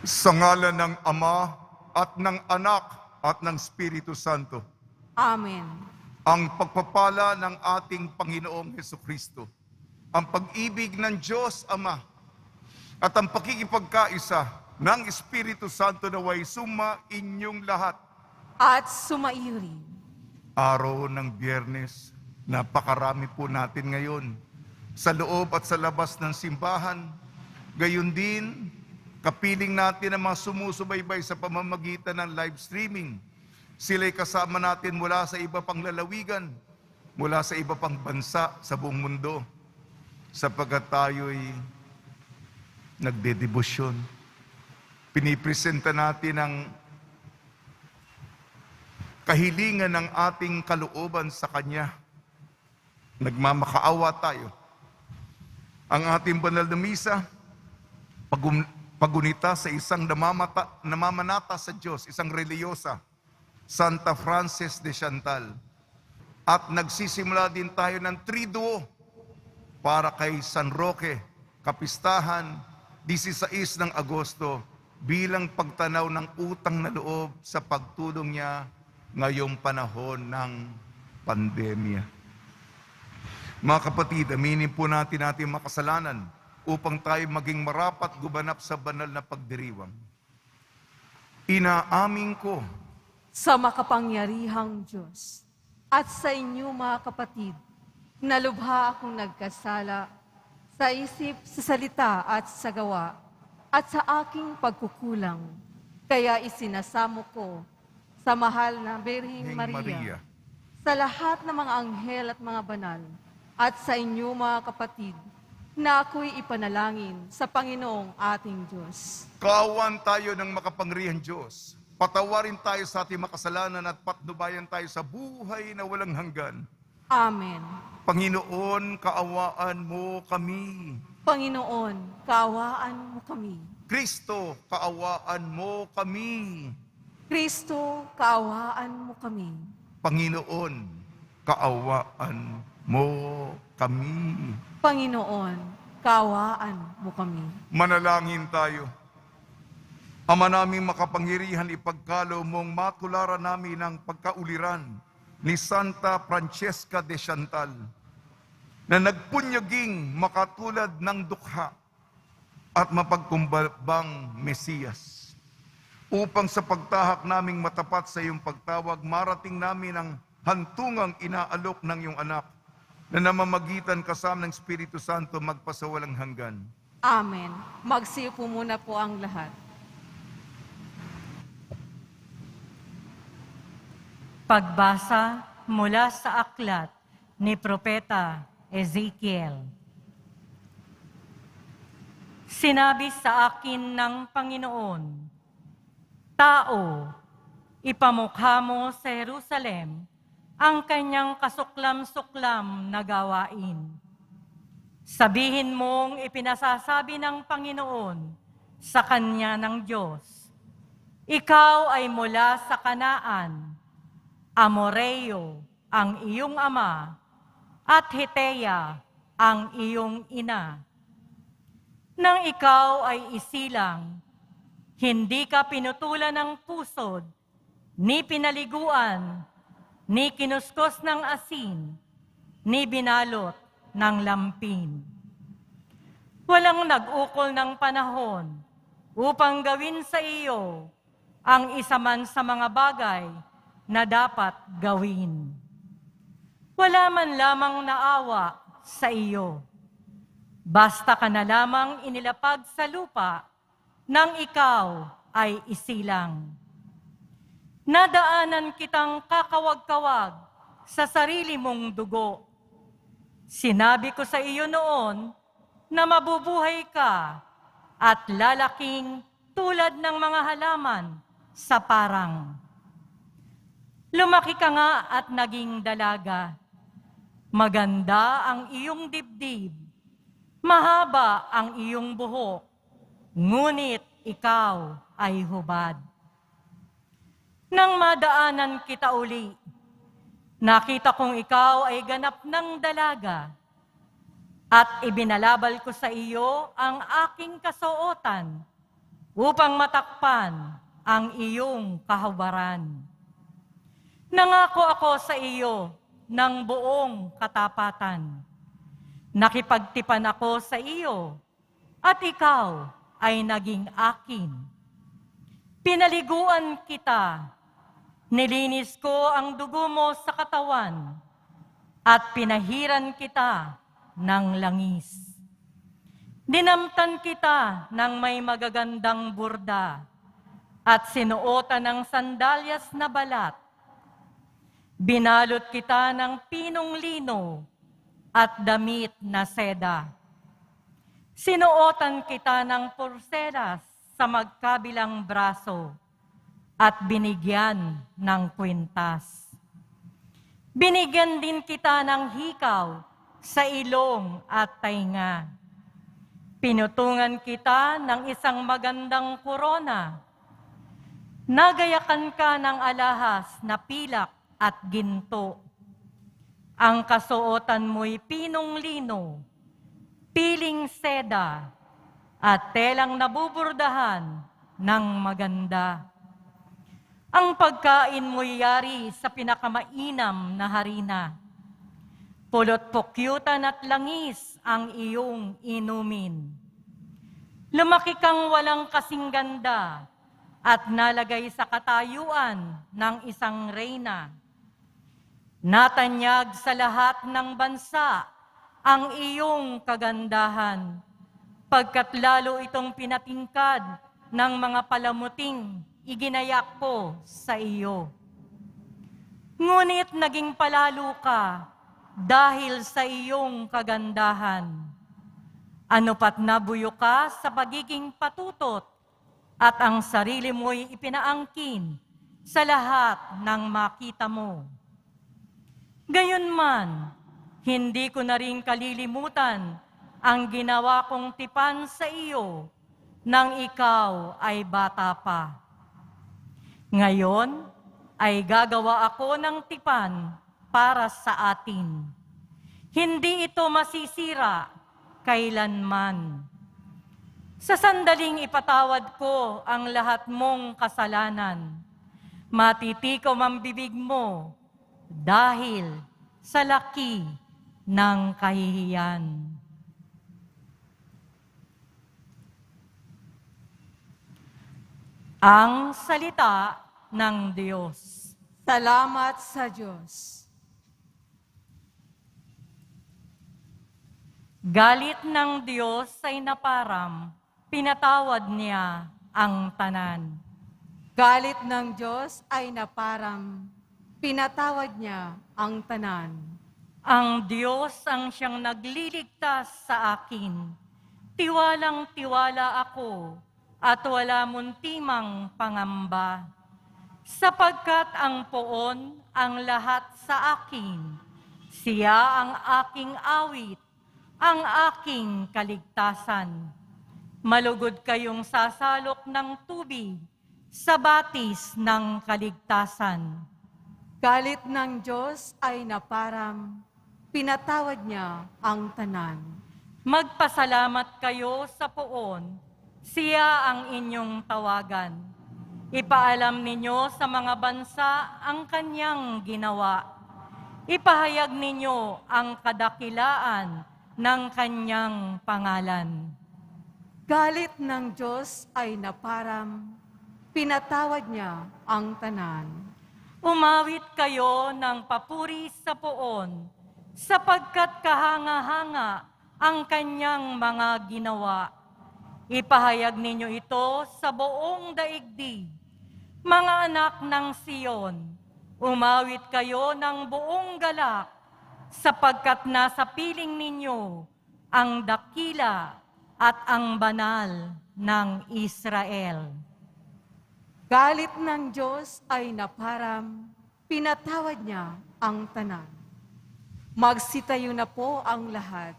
Sa ngalan ng Ama at ng Anak at ng Espiritu Santo, Amen. ang pagpapala ng ating Panginoong Hesukristo, ang pag-ibig ng Diyos Ama, at ang pakikipagkaisa ng Espiritu Santo naway suma inyong lahat. At sumaiyo rin. Araw ng Biyernes, napakarami po natin ngayon sa loob at sa labas ng simbahan. Gayon din, kapiling natin ang mga sumusubaybay sa pamamagitan ng live streaming. Sila'y kasama natin mula sa iba pang lalawigan, mula sa iba pang bansa sa buong mundo, sapagkat tayo'y nagdedebosyon. Pinipresenta natin ang kahilingan ng ating kalooban sa Kanya. Nagmamakaawa tayo. Ang ating banal na misa, pagunita sa isang namamanata sa Diyos, isang reliyosa, Santa Frances de Chantal. At nagsisimula din tayo ng Triduo para kay San Roque, kapistahan, 16 ng Agosto, bilang pagtanaw ng utang na loob sa pagtulong niya ngayong panahon ng pandemya. Mga kapatid, aminin po natin ating makasalanan upang tayo maging marapat gumanap sa banal na pagdiriwang. Inaamin ko Sa makapangyarihang Diyos at sa inyo mga kapatid, na lubha akong nagkasala sa isip, sa salita at sa gawa at sa aking pagkukulang. Kaya isinasamo ko sa mahal na Birheng Maria, sa lahat ng mga anghel at mga banal, at sa inyo mga kapatid, na ako'y ipanalangin sa Panginoong ating Diyos. Kaawan tayo ng makapangyarihang Diyos. Patawarin tayo sa ating makasalanan at patnubayan tayo sa buhay na walang hanggan. Amen. Panginoon, kaawaan mo kami. Panginoon, kaawaan mo kami. Kristo, kaawaan mo kami. Kristo, kaawaan mo kami. Panginoon, kaawaan mo kami. Panginoon, kaawaan mo kami. Manalangin tayo. Ama naming makapangyarihan, ipagkalo mong matularan namin ang pagkauliran ni Santa Francesca de Chantal na nagpunyaging makatulad ng dukha at mapagkumbabang Mesiyas. Upang sa pagtahak naming matapat sa iyong pagtawag, marating namin ang hantungang inaalok ng iyong anak na namamagitan kasama ng Espiritu Santo magpasawalang hanggan. Amen. Magsiupo muna po ang lahat. Pagbasa mula sa aklat ni Propeta Ezekiel. Sinabi sa akin ng Panginoon, Tao, ipamukha mo sa Jerusalem ang kanyang kasuklam-suklam na gawain. Sabihin mong ipinasasabi ng Panginoon sa kanya ng Diyos, Ikaw ay mula sa Kanaan, Amoreo ang iyong ama, at Heteya ang iyong ina. Nang ikaw ay isilang, hindi ka pinutulan ng pusod, ni pinaliguan, ni kinuskos ng asin, ni binalot ng lampin. Walang nag-ukol ng panahon upang gawin sa iyo ang isa man sa mga bagay na dapat gawin. Wala man lamang naawa sa iyo. Basta ka na lamang inilapag sa lupa nang ikaw ay isilang. Nadaanan kitang kakawag-kawag sa sarili mong dugo. Sinabi ko sa iyo noon na mabubuhay ka at lalaking tulad ng mga halaman sa parang. Lumaki ka nga at naging dalaga. Maganda ang iyong dibdib. Mahaba ang iyong buhok. Ngunit ikaw ay hubad. Nang madaanan kita uli, nakita kong ikaw ay ganap ng dalaga. At ibinalabal ko sa iyo ang aking kasuotan upang matakpan ang iyong kahubaran. Nangako ako sa iyo ng buong katapatan. Nakipagtipan ako sa iyo at ikaw ay naging akin. Pinaliguan kita, nilinis ko ang dugo mo sa katawan at pinahiran kita ng langis. Dinamtan kita ng may magagandang burda at sinuotan ng sandalyas na balat. Binalot kita ng pinong lino at damit na seda. Sinuotan kita ng porselas sa magkabilang braso at binigyan ng kwintas. Binigyan din kita ng hikaw sa ilong at tainga. Pinutungan kita ng isang magandang korona. Nagayakan ka ng alahas na pilak at ginto. Ang kasuotan mo'y pinong lino, piling seda, at telang nabuburdahan ng maganda. Ang pagkain mo'y yari sa pinakamainam na harina. Pulot pukyutan at langis ang iyong inumin. Lumaki kang walang kasing ganda at nalagay sa katayuan ng isang reyna. Natanyag sa lahat ng bansa ang iyong kagandahan, pagkat lalo itong pinatingkad ng mga palamuting iginayak ko sa iyo. Ngunit naging palalo ka dahil sa iyong kagandahan. Ano pat nabuyo ka sa pagiging patutot at ang sarili mo'y ipinaangkin sa lahat ng makita mo. Gayunman, hindi ko na rin kalilimutan ang ginawa kong tipan sa iyo nang ikaw ay bata pa. Ngayon ay gagawa ako ng tipan para sa atin. Hindi ito masisira kailanman. Sa sandaling ipatawad ko ang lahat mong kasalanan, matitikom ang bibig mo dahil sa laki ng kahihiyan. Ang salita ng Diyos. Salamat sa Diyos. Galit ng Diyos ay naparam, pinatawad niya ang tanan. Galit ng Diyos ay naparam, pinatawad niya ang tanan. Ang Diyos ang siyang nagliligtas sa akin. Tiwalang-tiwala ako at wala muntimang pangamba. Sapagkat ang poon ang lahat sa akin, siya ang aking awit, ang aking kaligtasan. Malugod kayong sasalok ng tubig sa batis ng kaligtasan. Galit ng Diyos ay naparam, pinatawad niya ang tanan. Magpasalamat kayo sa poon, siya ang inyong tawagan. Ipaalam ninyo sa mga bansa ang kanyang ginawa. Ipahayag ninyo ang kadakilaan ng kanyang pangalan. Galit ng Diyos ay naparam, pinatawad niya ang tanan. Umawit kayo ng papuri sa poon, sapagkat kahanga-hanga ang kanyang mga ginawa. Ipahayag ninyo ito sa buong daigdig. Mga anak ng Siyon, umawit kayo ng buong galak, sapagkat nasa piling ninyo ang dakila at ang banal ng Israel. Galit ng Diyos ay naparam, pinatawad niya ang tanan. Magsitayo na po ang lahat.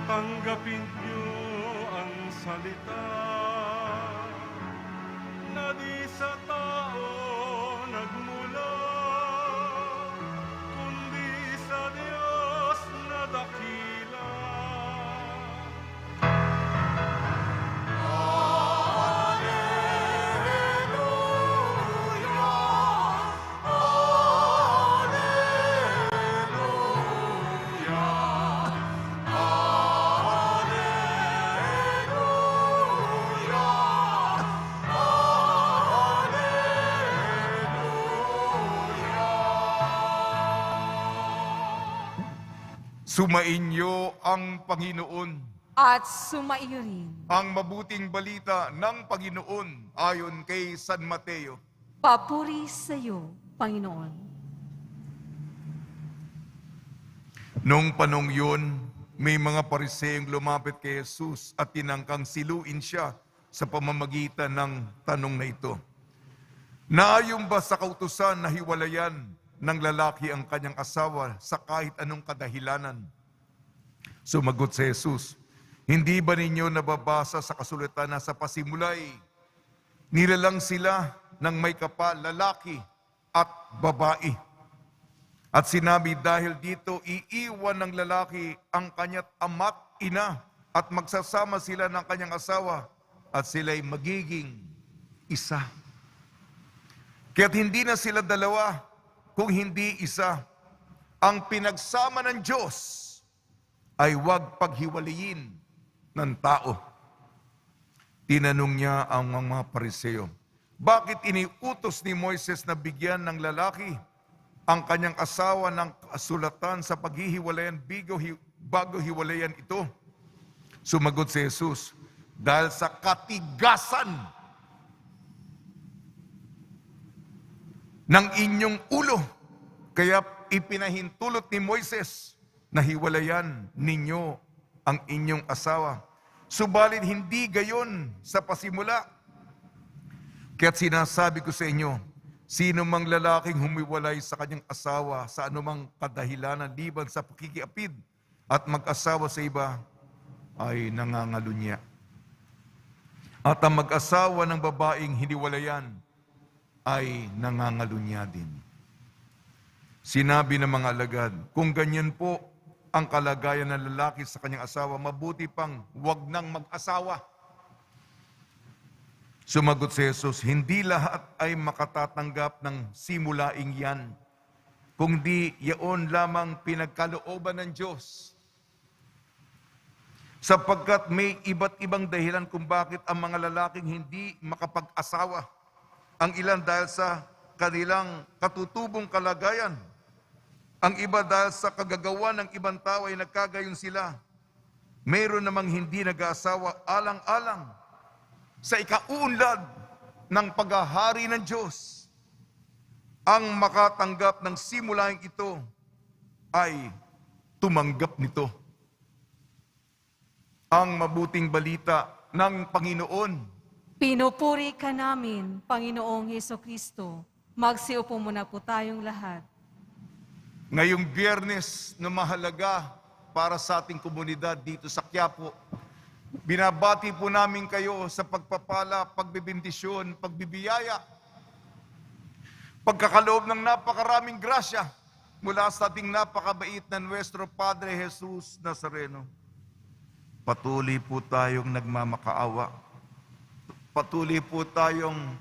Tanggapin niyo ang salita na di sa tao nagmula, kundi sa Diyos na dakila. Sumainyo ang Panginoon. At sumaiyo rin. Ang mabuting balita ng Panginoon ayon kay San Mateo. Papuri sa iyo, Panginoon. Noong panong yun, may mga pariseyong lumapit kay Jesus at tinangkang siluin siya sa pamamagitan ng tanong na ito. Naayon ba sa kautusan na hiwalayan ng lalaki ang kanyang asawa sa kahit anong kadahilanan? Sumagot si Jesus, hindi ba ninyo nababasa sa kasulatan na sa pasimulay, nilalang sila ng may kapal, lalaki at babae? At sinabi dahil dito, iiwan ng lalaki ang kanya't ama't ina at magsasama sila ng kanyang asawa at sila'y magiging isa. Kaya't hindi na sila dalawa, kung hindi isa. Ang pinagsama ng Diyos ay huwag paghiwalayin ng tao. Tinanong niya ang mga Pariseo, bakit iniutos ni Moises na bigyan ng lalaki ang kanyang asawa ng kasulatan sa paghihiwalayan bago hiwalayan ito? Sumagot si Jesus, dahil sa katigasan ng inyong ulo, kaya ipinahintulot ni Moises na hiwalayan ninyo ang inyong asawa. Subalit hindi gayon sa pasimula. Kaya't sinasabi ko sa inyo, sino mang lalaking humiwalay sa kanyang asawa sa anumang kadahilanan liban sa pakikiapid at mag-asawa sa iba ay nangangalunya. At ang mag-asawa ng babaeng hiniwalayan ay nangangalunya din. Sinabi ng mga alagad, kung ganyan po ang kalagayan ng lalaki sa kanyang asawa, mabuti pang wag nang mag-asawa. Sumagot si Jesus, hindi lahat ay makatatanggap ng simulaing yan, kundi yaon lamang pinagkalooban ng Diyos. Sapagkat may iba't ibang dahilan kung bakit ang mga lalaking hindi makapag-asawa. Ang ilan dahil sa kanilang katutubong kalagayan. Ang iba dahil sa kagagawa ng ibang tao ay nagkagayon sila. Mayroon namang hindi nag-aasawa alang-alang sa ikauunlad ng paghahari ng Diyos. Ang makatanggap ng simulaing ito ay tumanggap nito. Ang mabuting balita ng Panginoon. Pinupuri ka namin, Panginoong Hesukristo. Magsiupo muna po tayong lahat. Ngayong Biyernes na mahalaga para sa ating komunidad dito sa Quiapo, binabati po namin kayo sa pagpapala, pagbibindisyon, pagbibiyaya, pagkakaloob ng napakaraming grasya mula sa ating napakabait na Nuestro Padre Jesus Nazareno. Patuloy po tayong nagmamakaawa. Patuloy po tayong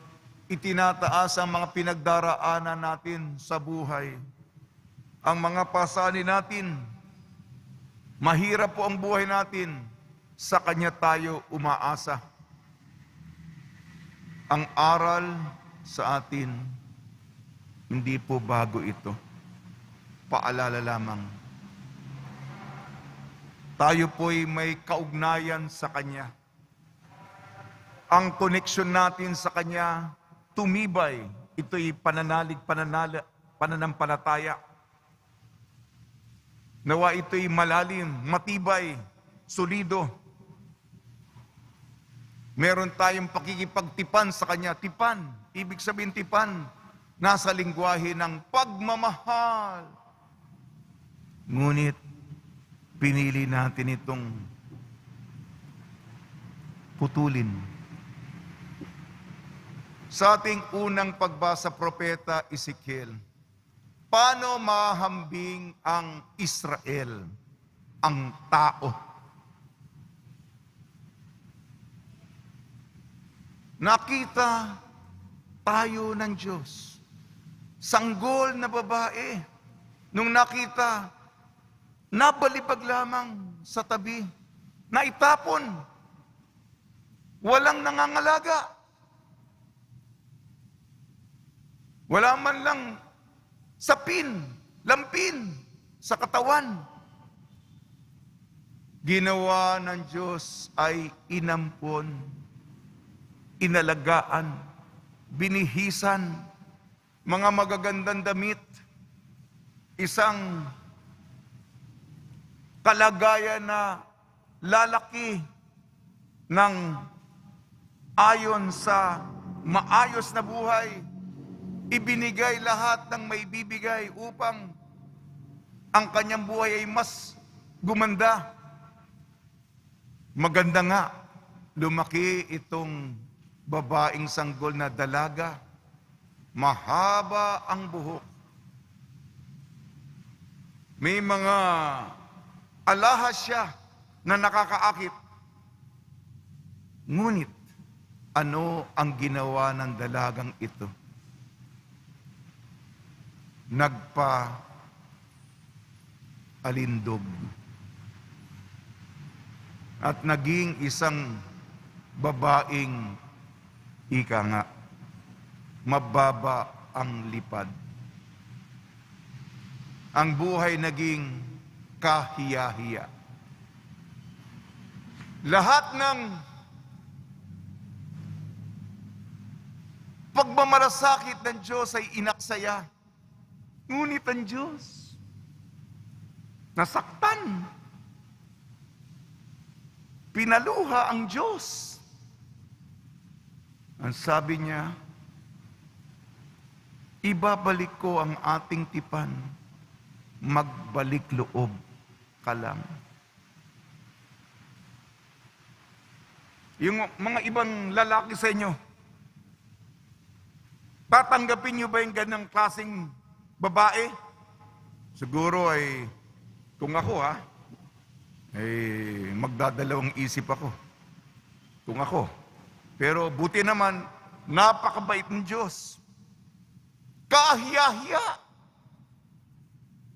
itinataas ang mga pinagdaraanan natin sa buhay. Ang mga pasanin natin, mahirap po ang buhay natin, sa Kanya tayo umaasa. Ang aral sa atin, hindi po bago ito. Paalala lamang. Tayo po'y may kaugnayan sa Kanya. Ang koneksyon natin sa Kanya tumibay. Ito'y pananampalataya. Nawa ito'y malalim, matibay, solido. Meron tayong pakikipagtipan sa Kanya. Tipan, ibig sabihin tipan, nasa lingwahe ng pagmamahal. Ngunit pinili natin itong putulin. Sa ating unang pagbasa propeta Ezekiel, paano mahambing ang Israel, ang tao? Nakita tayo ng Diyos. Sanggol na babae. Nung nakita, nabalibag lamang sa tabi. Naitapon. Walang nangangalaga. Wala man lang sapin, lampin sa katawan. Ginawa ng Diyos ay inampon, inalagaan, binihisan, mga magagandang damit, isang kalagayan na lalaki ng ayon sa maayos na buhay, ibinigay lahat ng may bibigay upang ang kanyang buhay ay mas gumanda. Maganda nga, lumaki itong babaeng sanggol na dalaga, mahaba ang buhok. May mga alahas siya na nakakaakit. Ngunit, ano ang ginawa ng dalagang ito? Nagpa-alindog. At naging isang babaeng ika nga, mababa ang lipad. Ang buhay naging kahiya-hiya. Lahat ng pagmamalasakit ng Diyos ay inaksaya. Ngunit ang Diyos, nasaktan. Pinaluha ang Diyos. Ang sabi niya, ibabalik ko ang ating tipan, magbalik loob ka lang. Yung mga ibang lalaki sa inyo, tatanggapin niyo ba yung ganang klaseng babae? Siguro ay, kung ako magdadalawang isip ako. Kung ako. Pero buti naman, napakabait ng Diyos. Kahiya-hiya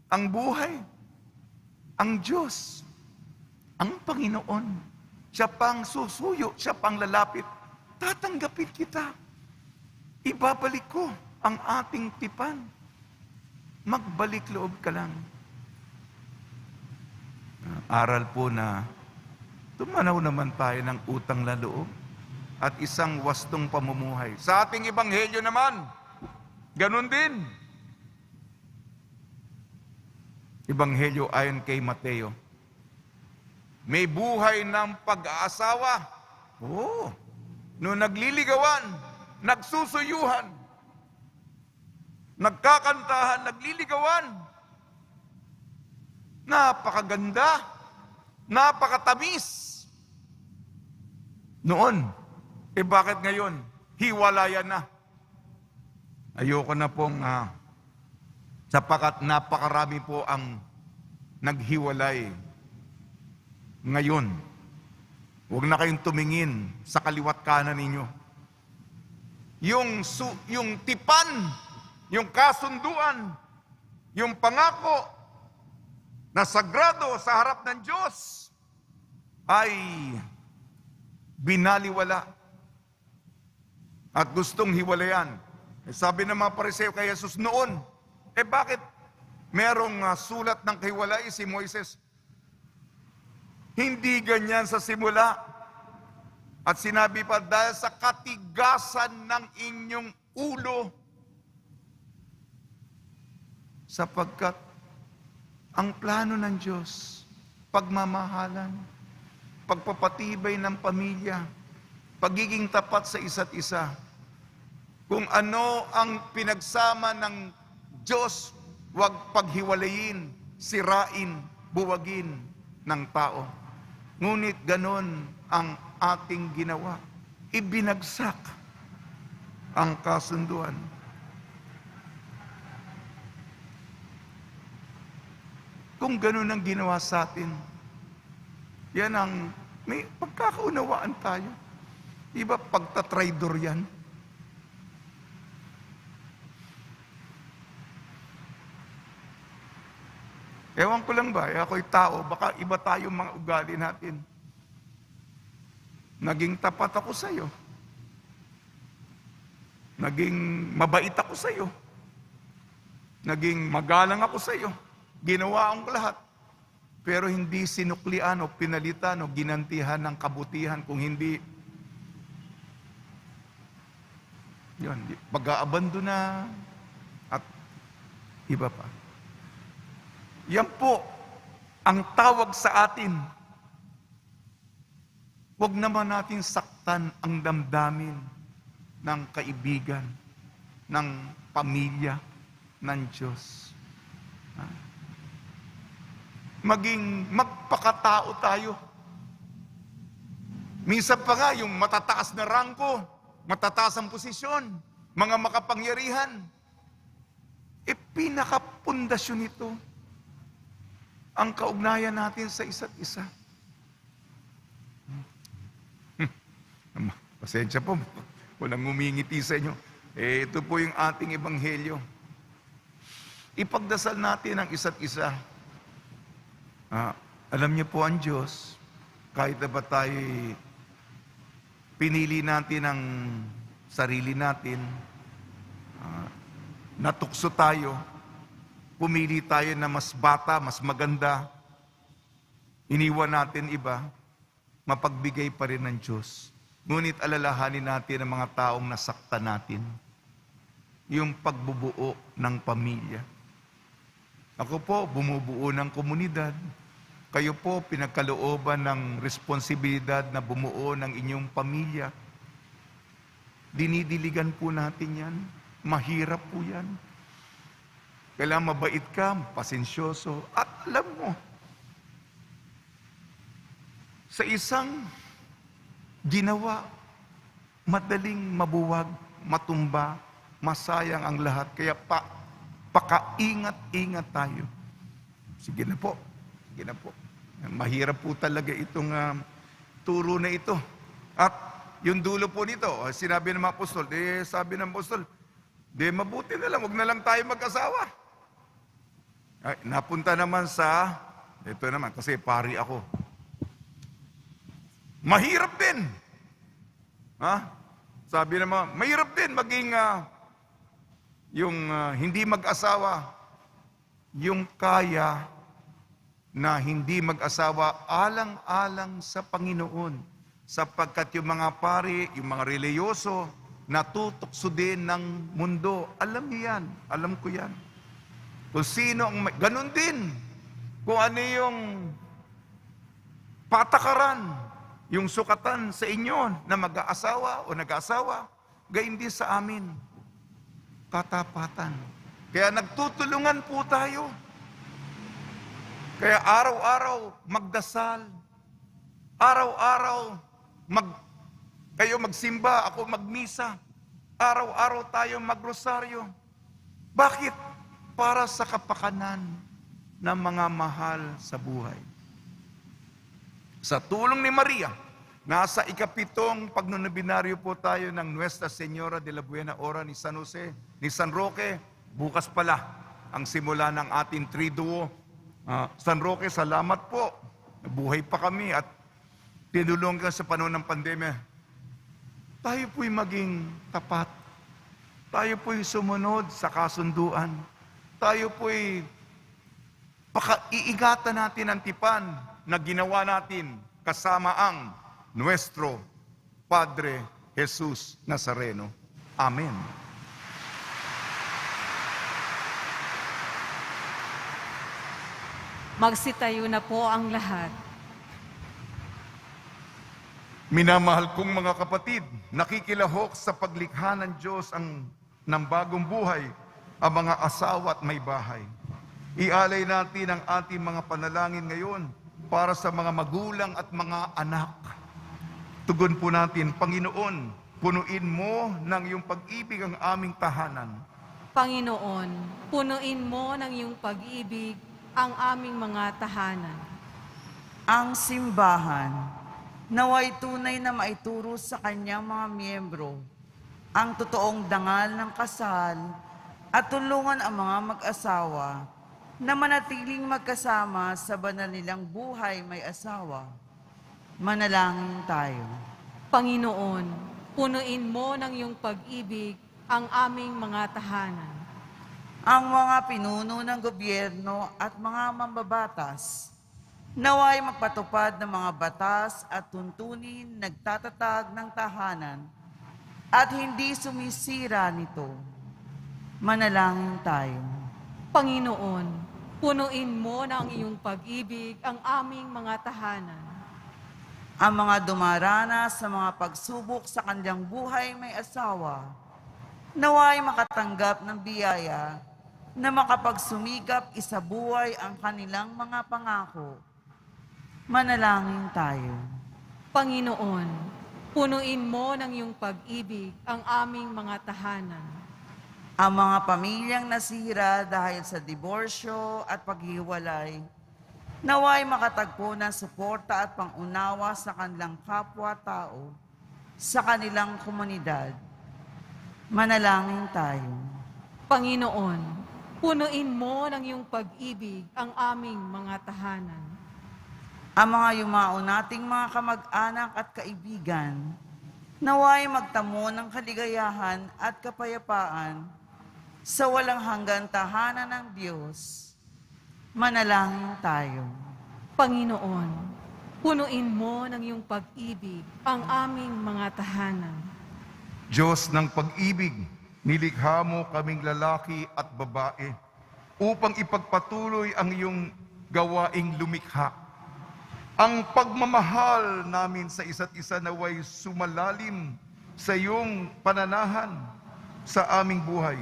ang buhay. Ang Diyos, ang Panginoon, siya pang susuyo, siya pang lalapit. Tatanggapin kita. Ibabalik ko ang ating tipan. Magbalik loob ka lang. Aral po na tumanaw naman tayo ng utang na loob at isang wastong pamumuhay. Sa ating ebanghelyo naman, ganun din. Ebanghelyo ayon kay Mateo. May buhay ng pag-aasawa. No nagliligawan, nagsusuyuhan, nagkakantahan, nagliligawan. Napakaganda, napakatamis. Noon, bakit ngayon? Hiwalayan na. Ayoko na pong, sapagat napakarami po ang naghiwalay ngayon. Huwag na kayong tumingin sa kaliwat kanan ninyo. Yung tipan, yung kasunduan, yung pangako na sagrado sa harap ng Diyos ay binaliwala at gustong hiwalayan. Sabi ng mga Pariseo kay Jesus noon, bakit merong sulat ng kahiwalay si Moises? Hindi ganyan sa simula. At sinabi pa, dahil sa katigasan ng inyong ulo, sapagkat ang plano ng Diyos, pagmamahalan, pagpapatibay ng pamilya, pagiging tapat sa isa't isa. Kung ano ang pinagsama ng Diyos, huwag paghiwalayin, sirain, buwagin ng tao. Ngunit ganon ang ating ginawa. Ibinagsak ang kasunduan. Kung ganun ang ginawa sa atin, yan ang may pagkakaunawaan tayo. Iba pagtatraidor yan. Ewan ko lang ba, ako'y tao, baka iba tayong mga ugali natin. Naging tapat ako sa iyo. Naging mabait ako sa iyo. Naging magalang ako sa iyo. Ginawa ang lahat. Pero hindi sinuklian o pinalitan o ginantihan ng kabutihan. Kung hindi, yun, pag-aabandona at iba pa. Yan po ang tawag sa atin. Huwag naman natin saktan ang damdamin ng kaibigan, ng pamilya, ng Diyos. Maging magpakatao tayo. Minsan pa nga yung matataas na rangko, matataas ang posisyon, mga makapangyarihan, pinakapundasyon nito ang kaugnayan natin sa isa't isa. Pasensya po, walang ngumingiti sa inyo. Ito po yung ating ebanghelyo. Ipagdasal natin ang isa't isa. Alam niyo po ang Diyos, kahit na ba tayo pinili natin ang sarili natin, natukso tayo, pumili tayo na mas bata, mas maganda, iniwan natin iba, mapagbigay pa rin ng Diyos. Ngunit alalahanin natin ang mga taong nasaktan natin, yung pagbubuo ng pamilya. Ako po, bumubuo ng komunidad. Kayo po, pinagkalooban ng responsibilidad na bumuo ng inyong pamilya. Dinidiligan po natin yan. Mahirap po yan. Kailangan mabait ka, pasensyoso, at alam mo, sa isang ginawa, madaling mabuwag, matumba, masayang ang lahat. Kaya pakaingat-ingat tayo. Sige na po. Sige na po. Mahirap po talaga itong turo na ito. At yung dulo po nito, sinabi ng mga apostol, sabi ng apostol, mabuti na lang, huwag na lang tayo mag-asawa. Ay, napunta naman sa, ito naman, kasi pari ako. Mahirap din. Sabi naman, mahirap din maging yung hindi mag-asawa, yung kaya na hindi mag-asawa alang-alang sa Panginoon. Sapagkat yung mga pari, yung mga reliyoso, natutokso din ng mundo. Alam niyo yan. Alam ko yan. Kung sino ang ganun din. Kung ano yung patakaran, yung sukatan sa inyo na mag-aasawa o nag-aasawa, gayon din sa amin. Katapatan. Kaya nagtutulungan po tayo. Kaya araw-araw magdasal. Araw-araw kayo magsimba, ako magmisa. Araw-araw tayo magrosaryo. Bakit? Para sa kapakanan ng mga mahal sa buhay. Sa tulong ni Maria, nasa ikapitong pagnonobinaryo po tayo ng Nuestra Señora de la Buena Hora ni San Jose, ni San Roque. Bukas pala ang simula ng ating triduo. San Roque, salamat po. Nabuhay pa kami at tinulong ka sa panahon ng pandemya. Tayo po'y maging tapat. Tayo po'y sumunod sa kasunduan. Tayo po'y iingatan natin ang tipan na ginawa natin kasama ang Nuestro Padre Jesus Nazareno. Amen. Magsitayo na po ang lahat. Minamahal kong mga kapatid, nakikilahok sa paglikha ng Diyos ng bagong buhay, ang mga asawa at may bahay. Ialay natin ang ating mga panalangin ngayon para sa mga magulang at mga anak. Tugon po natin, Panginoon, punuin mo ng iyong pag-ibig ang aming tahanan. Panginoon, punuin mo ng iyong pag-ibig ang aming mga tahanan. Ang simbahan, naway tunay na maituro sa kanyang mga miyembro ang totoong dangal ng kasal at tulungan ang mga mag-asawa na manatiling magkasama sa banal nilang buhay may asawa. Manalangin tayo. Panginoon, punuin mo ng iyong pag-ibig ang aming mga tahanan. Ang mga pinuno ng gobyerno at mga mambabatas, naway magpatupad ng mga batas at tuntunin nagtatatag ng tahanan at hindi sumisira nito. Manalangin tayo. Panginoon, punuin mo ng iyong pag-ibig ang aming mga tahanan. Ang mga dumaranas sa mga pagsubok sa kanilang buhay may asawa, naway makatanggap ng biyaya na makapagsumikap isabuhay ang kanilang mga pangako. Manalangin tayo. Panginoon, punuin mo ng iyong pag-ibig ang aming mga tahanan. Ang mga pamilyang nasira dahil sa diborsyo at paghiwalay, naway makatagpo ng suporta at pangunawa sa kanilang kapwa-tao, sa kanilang komunidad. Manalangin tayo. Panginoon, punuin mo ng iyong pag-ibig ang aming mga tahanan. Ang mga yumao nating mga kamag-anak at kaibigan, naway magtamo ng kaligayahan at kapayapaan sa walang hanggan tahanan ng Diyos. Manalangin tayo. Panginoon, punuin mo ng iyong pag-ibig ang aming mga tahanan. Diyos ng pag-ibig, nilikha mo kaming lalaki at babae upang ipagpatuloy ang iyong gawaing lumikha. Ang pagmamahal namin sa isa't isa naway sumalalim sa iyong pananahan sa aming buhay.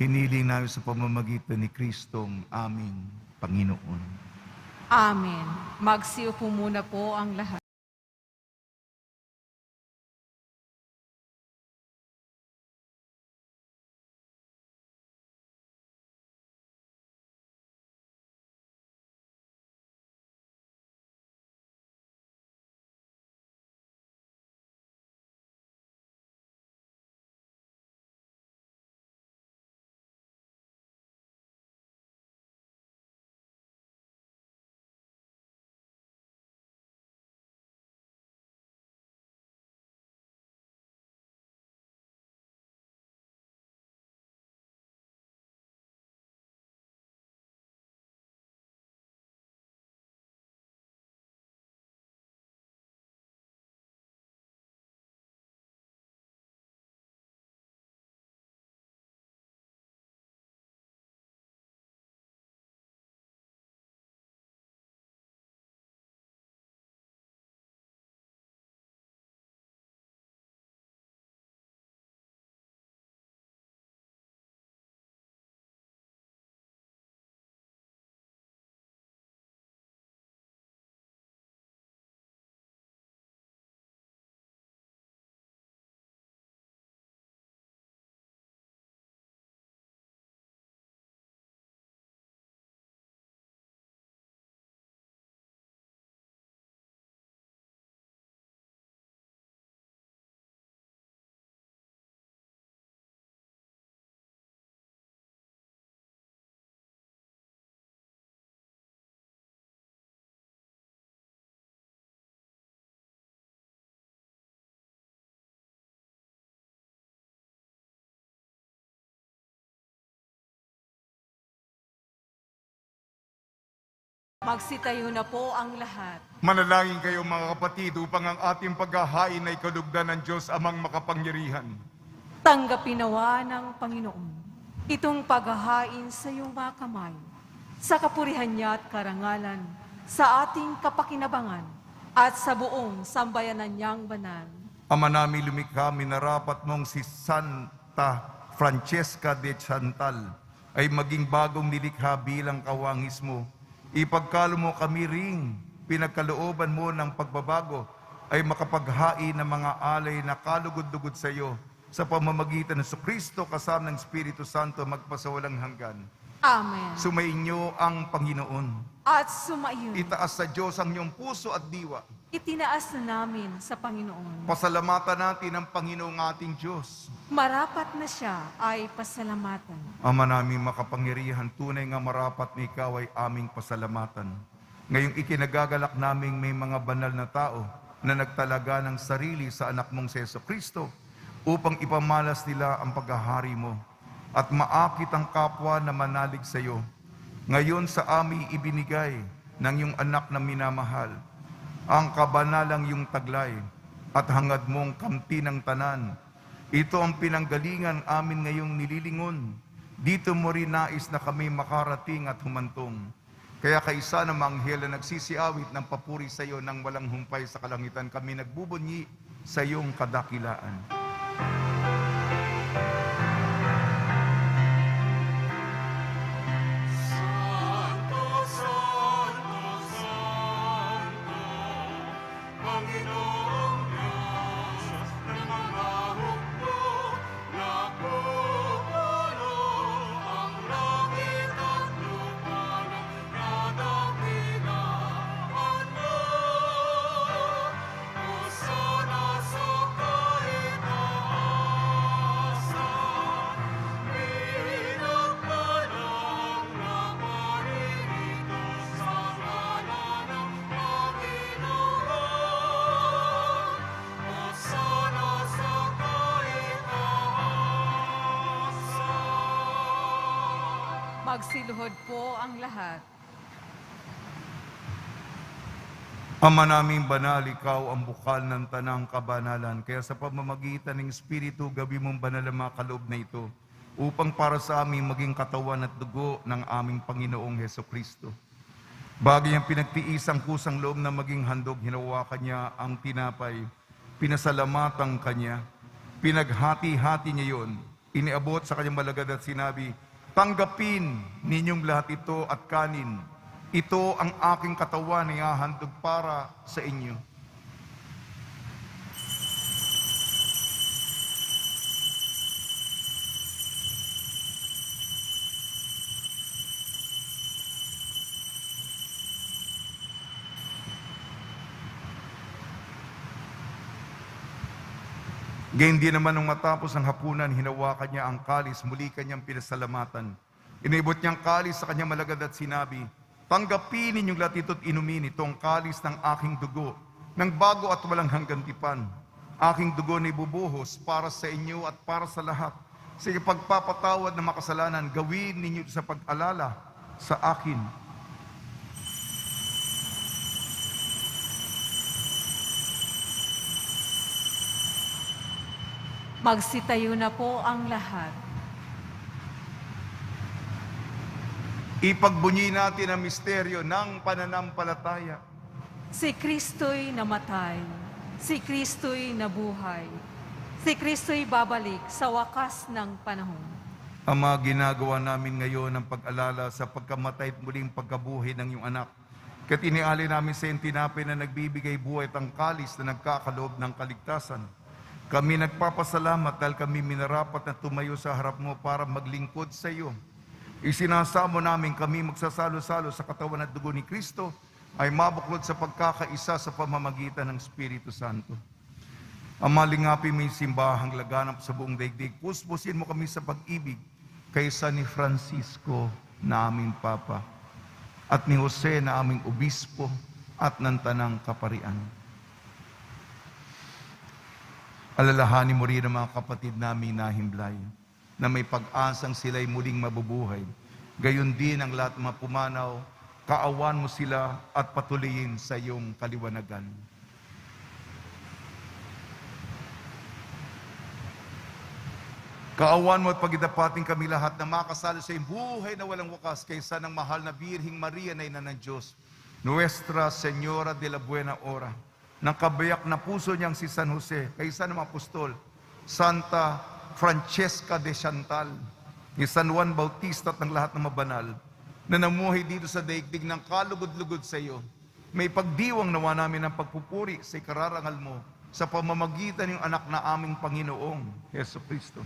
Hiniling namin sa pamamagitan ni Kristong aming Panginoon. Amen. Magsiupo muna po ang lahat. Magsitayo na po ang lahat. Manalangin kayo mga kapatid upang ang ating paghahain ay kalugdan ng Diyos amang makapangyarihan. Tanggapin nawa ng Panginoon itong paghahain sa iyong mga kamay, sa kapurihan niya at karangalan, sa ating kapakinabangan, at sa buong sambayanan niyang banal. Ama namin lumikha, minarapat mong si Santa Francesca de Chantal ay maging bagong nilikha bilang kawangis mo. Ipagkalo mo kami ring pinagkalooban mo ng pagbabago ay makapaghain ng mga alay na kalugod-lugod sa iyo sa pamamagitan ng Kristo kasama ng Espiritu Santo magpasawalang hanggan. Amen. Sumainyo ang Panginoon. At sumaiyon, Itaas sa Diyos ang iyong puso at diwa. itinaas na namin sa Panginoon. Pasalamatan natin ang Panginoong ating Diyos. Marapat na siya ay pasalamatan. Ama naming makapangyarihan, tunay nga marapat na ikaw ay aming pasalamatan. Ngayong ikinagagalak naming may mga banal na tao na nagtalaga ng sarili sa anak mong si Jesucristo upang ipamalas nila ang paghahari mo at maakit ang kapwa na manalig sa iyo. Ngayon sa amin ibinigay ng iyong anak na minamahal, ang kabanalang iyong taglay at hangad mong kamti ng tanan. Ito ang pinanggalingan amin ngayong nililingon. Dito mo rin nais na kami makarating at humantong. Kaya kaisa ng mga anghel na nagsisiawit ng papuri sa iyo nang walang humpay sa kalangitan, kami nagbubunyi sa iyong kadakilaan. Santo, Santo, Santo, Panginoong Diyos ng mga hukbo, napupuno ang langit at lupa ng kadakilaan mo. Hosana sa kaitaasan, pinagpalang na maririto sa ngalan ng Panginoon. Hosana sa kaitaasan. Magsiluhod po ang lahat. Ama naming banal, ikaw ang bukal ng tanang kabanalan. Kaya sa pamamagitan ng Espiritu, gawin mong banal ang mga kaloob na ito upang para sa amin maging katawan at dugo ng aming Panginoong Hesukristo. Bagay ang pinagtiis ang kusang loob na maging handog, hinawakan niya ang tinapay, pinasalamatan kanya, pinaghati-hati niya yon, iniabot sa kanyang malagad at sinabi, tanggapin ninyong lahat ito at kanin. Ito ang aking katawan na ihahandog para sa inyo. Gayun din naman nung matapos ang hapunan, hinawakan niya ang kalis, muli kanyang pinasalamatan. Inibot niyang kalis sa kanyang malagad at sinabi, tanggapin ninyong lahat ito't inumin itong kalis ng aking dugo, ng bago at walang hanggang tipan. Aking dugo na ibubuhos para sa inyo at para sa lahat. Sa pagpapatawad ng makasalanan, gawin ninyo sa pag-alala sa akin. Magsitayo na po ang lahat. Ipagbunyi natin ang misteryo ng pananampalataya. Si Kristo'y namatay. Si Kristo'y nabuhay. Si Kristo'y babalik sa wakas ng panahon. Ama, ginagawa namin ngayon ang pag-alala sa pagkamatay at muling pagkabuhay ng iyong anak. Kaya't inialay namin sa iyong tinapay na nagbibigay buhay at ang kalis na nagkakaloob ng kaligtasan. Kami nagpapasalamat dahil kami minarapat na tumayo sa harap mo para maglingkod sa iyo. Isinasamo namin kami magsasalo-salo sa katawan at dugo ni Kristo ay mabuklod sa pagkakaisa sa pamamagitan ng Espiritu Santo. Ama, lingapin mo yung simbahang laganap sa buong daigdig. Puspusin mo kami sa pag-ibig kaysa ni Francisco na aming Papa at ni Jose na aming Obispo at ng Tanang Kaparian. Alalahanin mo rin ang mga kapatid namin na himlay, na may pag-asang sila'y muling mabubuhay. Gayon din ang lahat ng mga pumanaw, kaawan mo sila at patuloyin sa iyong kaliwanagan. Kaawan mo at pagidapating kami lahat na makasalo sa iyong buhay na walang wakas kaysa ng mahal na Birhing Maria na ina ng Diyos, Nuestra Señora de la Buena Hora, ng kabayak na puso niyang si San Jose, kaysa ng apostol, Santa Francesca de Chantal, ni San Juan Bautista at ng lahat ng mabanal, na namuhay dito sa daigdig ng kalugod-lugod sa iyo, may pagdiwang nawa namin ng pagpupuri sa ikararangal mo sa pamamagitan ng anak na aming Panginoong Heso Kristo.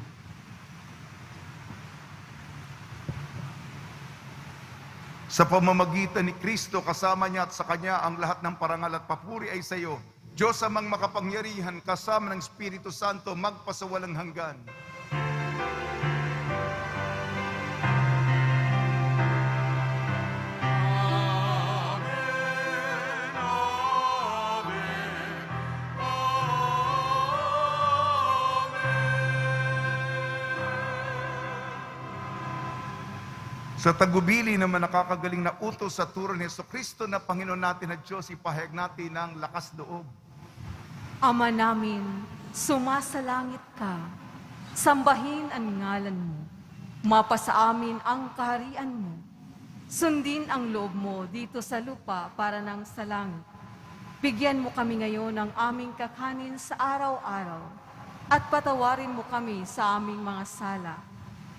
Sa pamamagitan ni Kristo, kasama niya at sa Kanya ang lahat ng parangal at papuri ay sa iyo. Diyos amang makapangyarihan, kasama ng Espiritu Santo, magpasawalang hanggan. Sa tagubili naman nakakagaling na utos sa turo ni Jesucristo na Panginoon natin at Diyos, ipahayag natin ang lakas loob. Ama namin, sumasalangit ka. Sambahin ang ngalan mo. Mapasa amin ang kaharian mo. Sundin ang loob mo dito sa lupa para nang sa langit. Bigyan mo kami ngayon ng aming kakanin sa araw-araw. At patawarin mo kami sa aming mga sala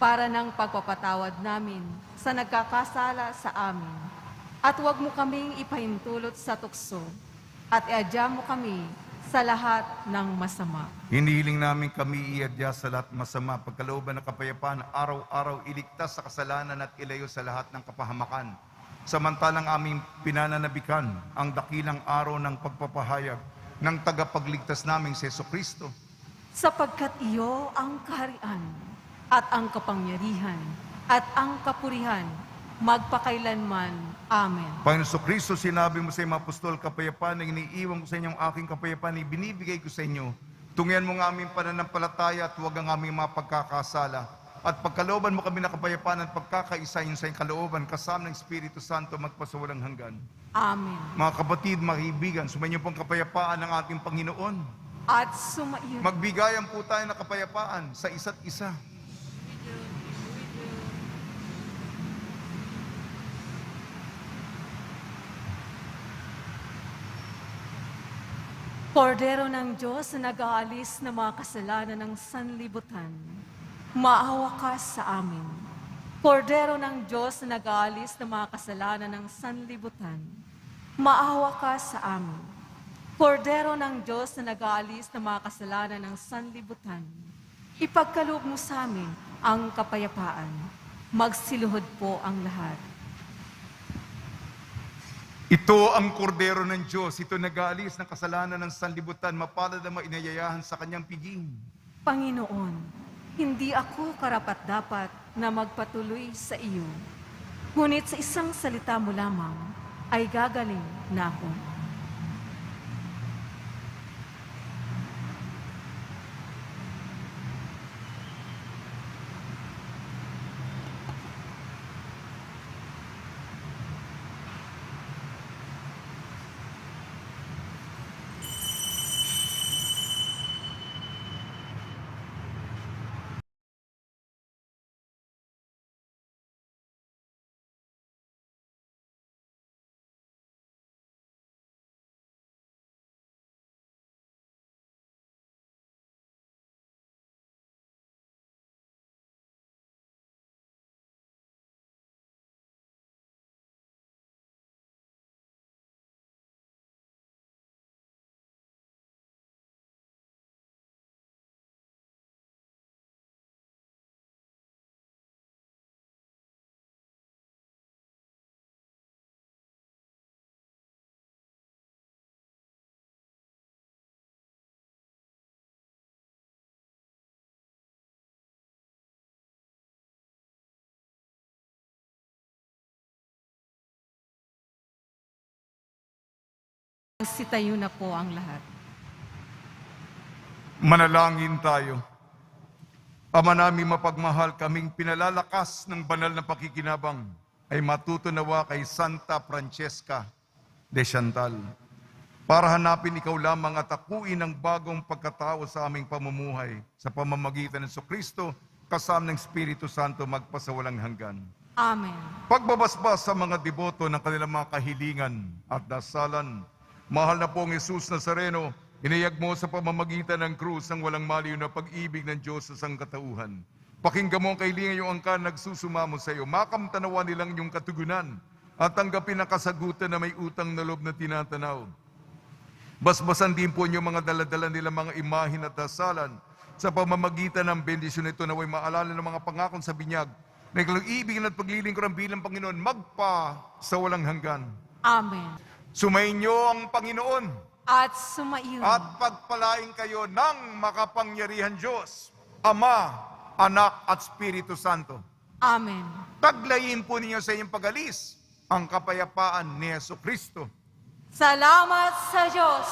para ng pagpapatawad namin sa nagkakasala sa amin. At huwag mo kaming ipahintulot sa tukso, at iadya mo kami sa lahat ng masama. Hinihiling namin kami iadya sa lahat masama, pagkalooban ng kapayapaan, araw-araw iligtas sa kasalanan at ilayo sa lahat ng kapahamakan. Samantalang aming pinananabikan ang dakilang araw ng pagpapahayag ng tagapagligtas naming si Jesucristo. Sapagkat iyo ang kaharian, at ang kapangyarihan, at ang kapurihan, magpakailanman. Amen. Panginoon Jesucristo, sinabi mo sa mga apostol, kapayapaan na iniiwan ko sa inyo ang aking kapayapaan, ibinibigay ko sa inyo. Tungyan mo ang aming pananampalataya at huwag ang aming mga pagkakasala. At pagkalooban mo kami na kapayapaan at pagkakaisahin sa iyong kalooban, kasama ng Espiritu Santo, magpasawalang hanggan. Amen. Mga kapatid, mga kaibigan, sumainyo pong kapayapaan ng ating Panginoon. At sumaiyon. Magbigayan po tayo ng kapayapaan sa isa't isa. Kordero ng Diyos na nag-aalis ng mga kasalanan ng sanlibutan, maawa ka sa amin. Kordero ng Diyos na nag-aalis ng mga kasalanan ng sanlibutan, maawa ka sa amin. Kordero ng Diyos na nag-aalis ng mga kasalanan ng sanlibutan, ipagkaloob mo sa amin ang kapayapaan. Magsiluhod po ang lahat. Ito ang kordero ng Diyos, ito nag-aalis ng kasalanan ng sanlibutan, mapalad ang inayayahan sa kanyang piging. Panginoon, hindi ako karapat-dapat na magpatuloy sa iyo. Ngunit sa isang salita mo lamang ay gagaling na ako. Sitayo na po ang lahat. Manalangin tayo. Ama namin mapagmahal, kaming pinalalakas ng banal na pakikinabang ay matutunawa kay Santa Francesca de Chantal para hanapin ikaw lamang at akuin ang bagong pagkatao sa aming pamumuhay sa pamamagitan ng Jesucristo kasama ng Espiritu Santo magpasawalang hanggan. Amen. Pagbabasbas sa mga deboto ng kanilang mga kahilingan at dasalan, mahal na pong Jesus Nazareno, inayag mo sa pamamagitan ng krus ang walang maliw na pag-ibig ng Diyos sa sangkatauhan. Pakinggan mo ang kahilingan iyong angkan nagsusumamo sa iyo. Makamtanawa nilang iyong katugunan at tanggapin ang kasagutan na may utang na loob na tinatanaw. Basbasan din po niyo mga daladala nila mga imahin at dasalan sa pamamagitan ng bendisyon nito na way maalala ng mga pangakon sa binyag na ikaw ibigin at paglilingkuran bilang Panginoon magpa sa walang hanggan. Amen. Sumayin niyo ang Panginoon At sumaiyon. at pagpalain kayo ng makapangyarihan Diyos, Ama, Anak at Espiritu Santo. Amen. Taglayin po ninyo sa inyong pag-alis ang kapayapaan ni Jesucristo. Salamat sa Diyos.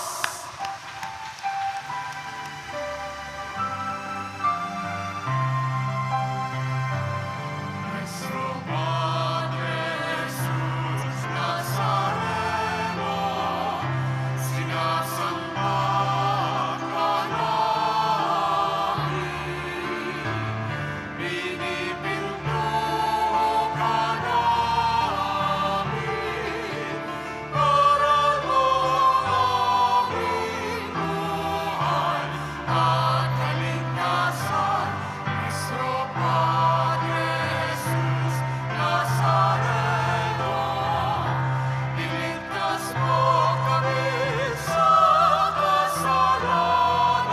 Nuestro Padre Jesús Nazareno, sinasamba ka namin, pinipinto ka namin, para mo aming buhay at kaligtasan. Nuestro Padre Jesus Nazareno, iligtas mo kami sa kasalanan.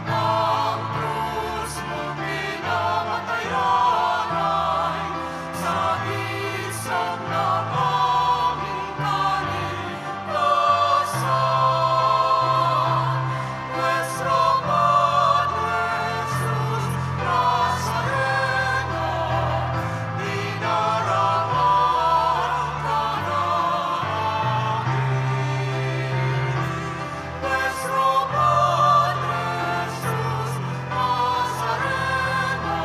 Ang krus mo pinamatayan ay sagisag na aming kaligtasan. Nuestro Padre Jesus Nazareno, dinarangan ka namin. Nuestro Padre Jesus Nazareno,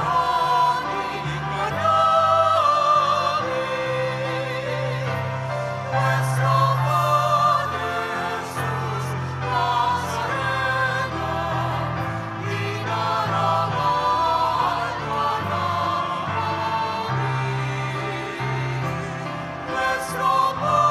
inulalangin ka namin. Nuestro Padre Jesus Nazareno, dinarangan ka namin. Nuestro Padre